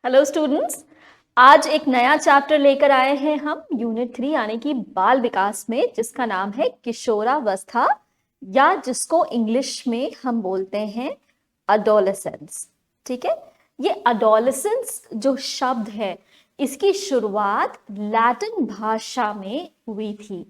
Hello students. आज एक नया चैप्टर लेकर आए हैं हम यूनिट 3 यानी कि बाल विकास में, जिसका नाम है किशोरावस्था या जिसको इंग्लिश में हम बोलते हैं अडोलेसेंस। ठीक है, ये अडोलेसेंस जो शब्द है इसकी शुरुआत लैटिन भाषा में हुई थी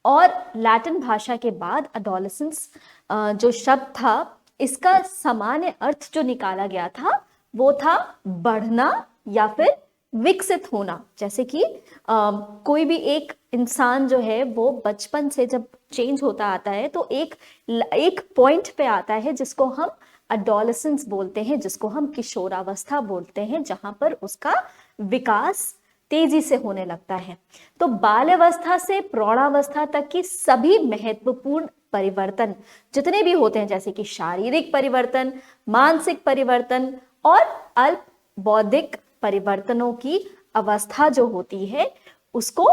और लैटिन भाषा के बाद अडोलेसेंस जो शब्द था इसका सामान्य अर्थ जो निकाला गया था वो था बढ़ना या फिर विकसित होना। जैसे कि कोई भी एक इंसान जो है वो बचपन से जब चेंज होता आता है तो एक पॉइंट पे आता है जिसको हम अडोलेसेंस बोलते हैं, जिसको हम किशोरावस्था बोलते हैं, जहां पर उसका विकास तेजी से होने लगता है। तो बाल्यावस्था से प्रौढ़ावस्था तक की सभी महत्वपूर्ण परिवर्तन जितने भी होते हैं, जैसे कि शारीरिक परिवर्तन, मानसिक परिवर्तन और अल्प बौद्धिक परिवर्तनों की अवस्था जो होती है उसको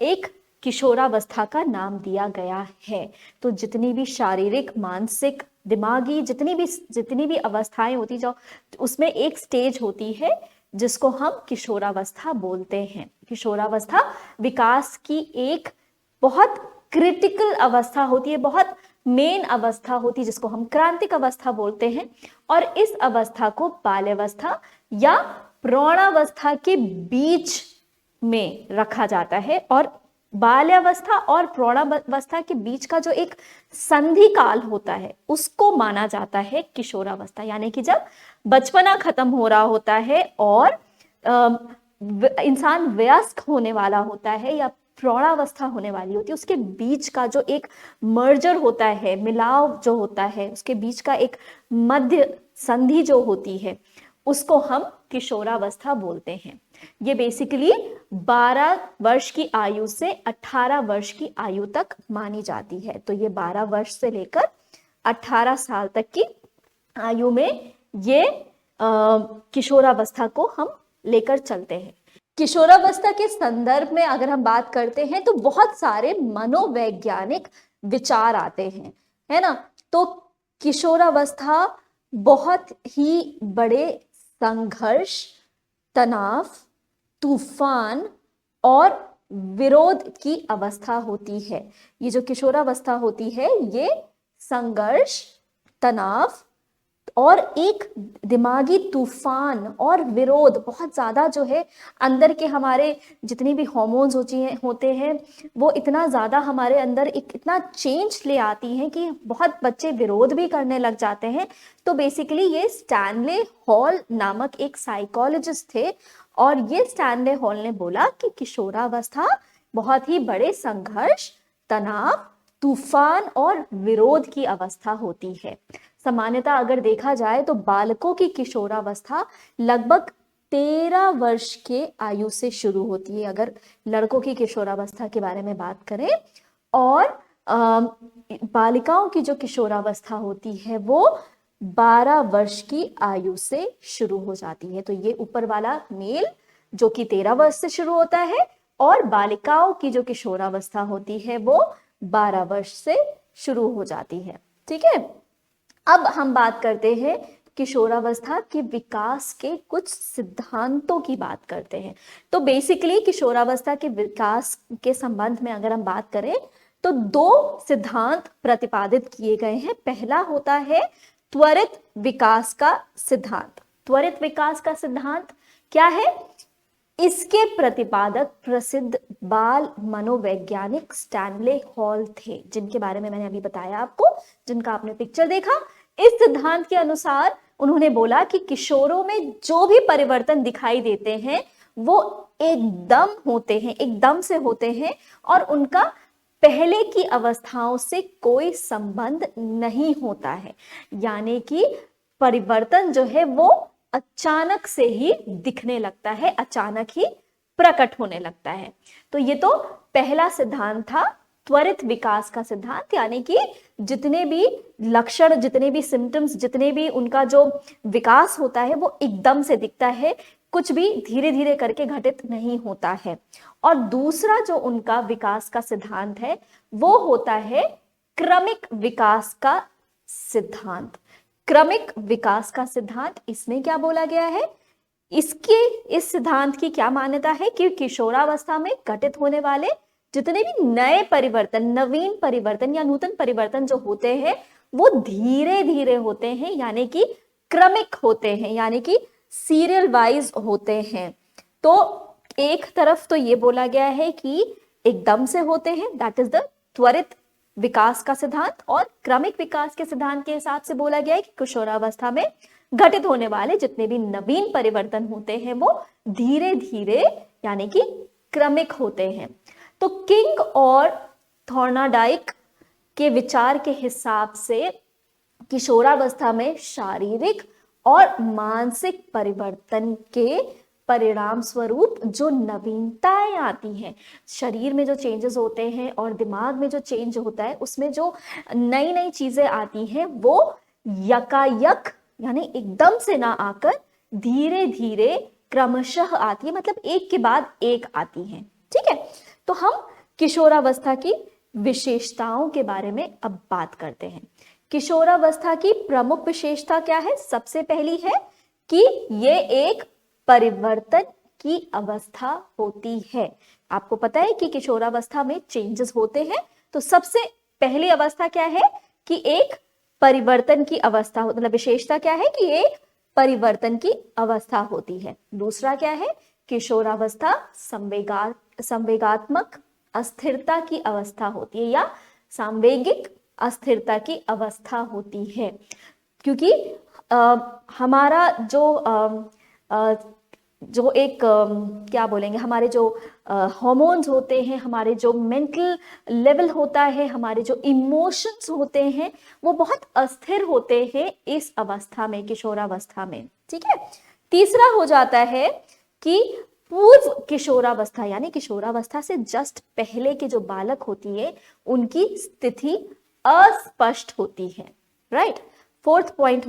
एक किशोरावस्था का नाम दिया गया है। तो जितनी भी शारीरिक, मानसिक, दिमागी जितनी भी अवस्थाएं होती जो उसमें एक स्टेज होती है जिसको हम किशोरावस्था बोलते हैं। किशोरावस्था विकास की एक बहुत क्रिटिकल अवस्था होती है, बहुत मेन अवस्था होती है, जिसको हम क्रांतिक अवस्था बोलते हैं। और इस अवस्था को बाल्यावस्था या प्रौढ़ावस्था के बीच में रखा जाता है और बाल्यावस्था और प्रौढ़ावस्था के बीच का जो एक संधि काल होता है उसको माना जाता है किशोरावस्था। यानी कि जब बचपना खत्म हो रहा होता है और इंसान वयस्क होने वाला होता है या प्रौढ़ावस्था होने वाली होती है, उसके बीच का जो एक मर्जर होता है, मिलाव जो होता है, उसके बीच का एक मध्य संधि जो होती है उसको हम किशोरावस्था बोलते हैं। ये बेसिकली 12 वर्ष की आयु से 18 वर्ष की आयु तक मानी जाती है। तो ये 12 वर्ष से लेकर 18 साल तक की आयु में ये किशोरावस्था को हम लेकर चलते हैं। किशोरावस्था के संदर्भ में अगर हम बात करते हैं तो बहुत सारे मनोवैज्ञानिक विचार आते हैं, है ना। तो किशोरावस्था बहुत ही बड़े संघर्ष, तनाव, तूफान और विरोध की अवस्था होती है। ये जो किशोरावस्था होती है ये संघर्ष, तनाव और एक दिमागी तूफान और विरोध, बहुत ज्यादा जो है अंदर के हमारे जितनी भी हॉर्मोन्स होते हैं वो इतना ज्यादा हमारे अंदर एक इतना चेंज ले आती हैं कि बहुत बच्चे विरोध भी करने लग जाते हैं। तो बेसिकली ये स्टैनले हॉल नामक एक साइकोलॉजिस्ट थे और ये स्टैनले हॉल ने बोला कि किशोरावस्था बहुत ही बड़े संघर्ष, तनाव, तूफान और विरोध की अवस्था होती है। सामान्यतः अगर देखा जाए तो बालकों की किशोरावस्था लगभग 13 वर्ष के आयु से शुरू होती है, अगर लड़कों की किशोरावस्था के बारे में बात करें। और बालिकाओं की जो किशोरावस्था होती है वो 12 वर्ष की आयु से शुरू हो जाती है। तो ये ऊपर वाला मेल जो कि 13 वर्ष से शुरू होता है और बालिकाओं की जो किशोरावस्था होती है वो 12 वर्ष से शुरू हो जाती है। ठीक है, अब हम बात करते हैं किशोरावस्था के विकास के कुछ सिद्धांतों की बात करते हैं। तो बेसिकली किशोरावस्था के विकास के संबंध में अगर हम बात करें तो 2 सिद्धांत प्रतिपादित किए गए हैं। पहला होता है त्वरित विकास का सिद्धांत। त्वरित विकास का सिद्धांत क्या है? इसके प्रतिपादक प्रसिद्ध बाल मनोवैज्ञानिक स्टैनले हॉल थे, जिनके बारे में मैंने अभी बताया आपको, जिनका आपने पिक्चर देखा। इस सिद्धांत के अनुसार उन्होंने बोला कि किशोरों में जो भी परिवर्तन दिखाई देते हैं वो एकदम से होते हैं और उनका पहले की अवस्थाओं से कोई संबंध नहीं होता है। यानी कि परिवर्तन जो है वो अचानक से ही दिखने लगता है, अचानक ही प्रकट होने लगता है। तो ये तो पहला सिद्धांत था, त्वरित विकास का सिद्धांत। यानी कि जितने भी लक्षण, जितने भी सिम्टम्स, जितने भी उनका जो विकास होता है वो एकदम से दिखता है, कुछ भी धीरे धीरे करके घटित नहीं होता है। और दूसरा जो उनका विकास का सिद्धांत है वो होता है क्रमिक विकास का सिद्धांत। क्रमिक विकास का सिद्धांत, इसमें क्या बोला गया है इसके इस सिद्धांत की क्या मान्यता है कि किशोरावस्था में घटित होने वाले जितने भी नए परिवर्तन, नवीन परिवर्तन या नूतन परिवर्तन जो होते हैं वो धीरे धीरे होते हैं, यानी कि क्रमिक होते हैं, यानी कि सीरियल वाइज होते हैं। तो एक तरफ तो ये बोला गया है कि एकदम से होते हैं, दैट इज द त्वरित विकास का सिद्धांत, और क्रमिक विकास के सिद्धांत के हिसाब से बोला गया है कि किशोरावस्था में घटित होने वाले जितने भी नवीन परिवर्तन होते हैं वो धीरे धीरे यानी कि क्रमिक होते हैं। तो किंग और थॉर्नाडाइक के विचार के हिसाब से किशोरावस्था में शारीरिक और मानसिक परिवर्तन के परिणाम स्वरूप जो नवीनताएं आती हैं, शरीर में जो चेंजेस होते हैं और दिमाग में जो चेंज होता है, उसमें जो नई नई चीजें आती हैं वो यकायक यानी एकदम से ना आकर धीरे धीरे क्रमशः आती है, मतलब एक के बाद एक आती है। ठीक है, तो हम किशोरावस्था की विशेषताओं के बारे में अब बात करते हैं। किशोरावस्था की प्रमुख विशेषता क्या है? सबसे पहली है कि ये एक परिवर्तन की अवस्था होती है। आपको पता है कि किशोरावस्था में चेंजेस होते हैं, तो सबसे पहली अवस्था क्या है कि एक परिवर्तन की अवस्था, मतलब विशेषता क्या है कि एक परिवर्तन की अवस्था होती है। दूसरा क्या है? किशोरावस्था संवेगात्मक अस्थिरता की अवस्था होती है या सांवेगिक अस्थिरता की अवस्था होती है, क्योंकि हमारा जो एक क्या बोलेंगे, हमारे जो हार्मोन्स होते हैं, हमारे जो मेंटल लेवल होता है, हमारे जो इमोशंस होते हैं वो बहुत अस्थिर होते हैं इस अवस्था में, किशोरावस्था में। ठीक है, तीसरा हो जाता है कि पूर्व किशोरावस्था यानी किशोरावस्था से जस्ट पहले के जो बालक होती है उनकी स्थिति अस्पष्ट होती है। राइट, फोर्थ पॉइंट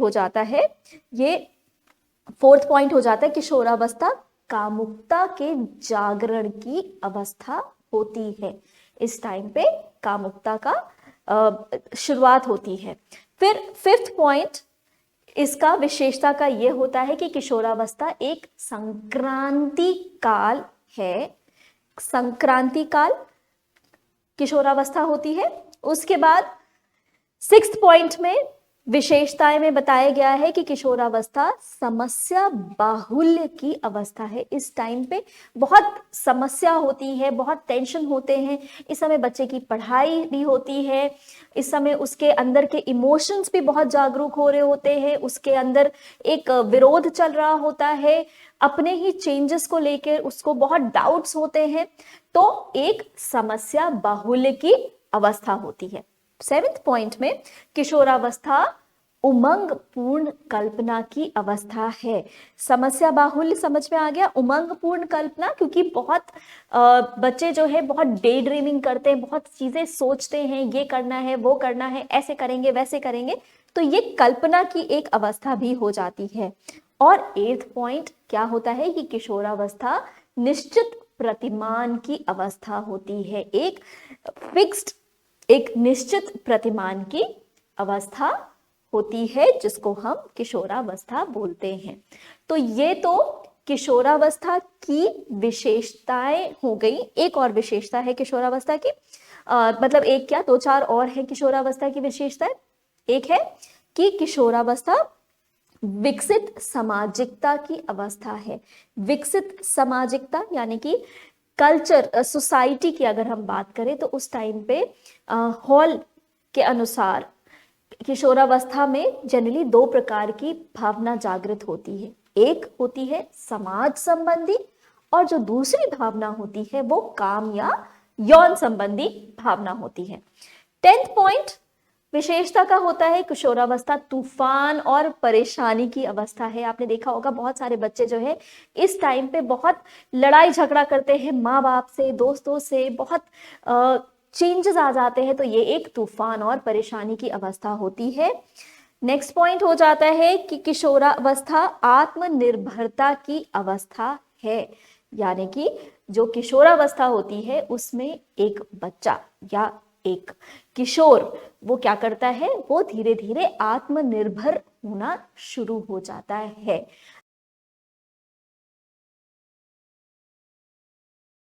हो जाता है किशोरावस्था कामुकता के जागरण की अवस्था होती है। इस टाइम पे कामुकता का शुरुआत होती है। फिर फिफ्थ पॉइंट इसका विशेषता का यह होता है कि किशोरावस्था एक संक्रांति काल है। संक्रांति काल किशोरावस्था होती है। उसके बाद सिक्स्थ पॉइंट में विशेषताएं में बताया गया है कि किशोरावस्था समस्या बाहुल्य की अवस्था है। इस टाइम पे बहुत समस्या होती है, बहुत टेंशन होते हैं। इस समय बच्चे की पढ़ाई भी होती है, इस समय उसके अंदर के इमोशंस भी बहुत जागरूक हो रहे होते हैं, उसके अंदर एक विरोध चल रहा होता है, अपने ही चेंजेस को लेकर उसको बहुत डाउट्स होते हैं। तो एक समस्या बाहुल्य की अवस्था होती है। सेवेंथ पॉइंट में किशोरावस्था उमंग पूर्ण कल्पना की अवस्था है। समस्या बाहुल्य समझ में आ गया, उमंग पूर्ण कल्पना, क्योंकि बहुत बच्चे जो है बहुत डे ड्रीमिंग करते हैं, बहुत चीजें सोचते हैं, ये करना है, वो करना है, ऐसे करेंगे, वैसे करेंगे, तो ये कल्पना की एक अवस्था भी हो जाती है। और एट्थ पॉइंट क्या होता है कि किशोरावस्था निश्चित प्रतिमान की अवस्था होती है। एक निश्चित प्रतिमान की अवस्था होती है जिसको हम किशोरावस्था बोलते हैं। तो ये तो किशोरावस्था की विशेषताएं हो गई। एक और विशेषता है किशोरावस्था की, मतलब एक क्या, दो चार और है किशोरावस्था की विशेषताएं। एक है कि किशोरावस्था विकसित सामाजिकता की अवस्था है। विकसित सामाजिकता यानी कि कल्चर, सोसाइटी की अगर हम बात करें तो उस टाइम पे हॉल के अनुसार किशोरावस्था में जनरली दो प्रकार की भावना जागृत होती है। एक होती है समाज संबंधी और जो दूसरी भावना होती है वो काम या यौन संबंधी भावना होती है। 10th पॉइंट विशेषता का होता है किशोरावस्था तूफान और परेशानी की अवस्था है। आपने देखा होगा बहुत सारे बच्चे जो है इस टाइम पे बहुत लड़ाई झगड़ा करते हैं माँ बाप से, दोस्तों से, बहुत चेंजेस आ जाते हैं, तो ये एक तूफान और परेशानी की अवस्था होती है। नेक्स्ट पॉइंट हो जाता है कि किशोरावस्था आत्मनिर्भरता की अवस्था है, यानी कि जो किशोरावस्था होती है उसमें एक बच्चा या एक किशोर वो क्या करता है, वो धीरे धीरे आत्मनिर्भर होना शुरू हो जाता है।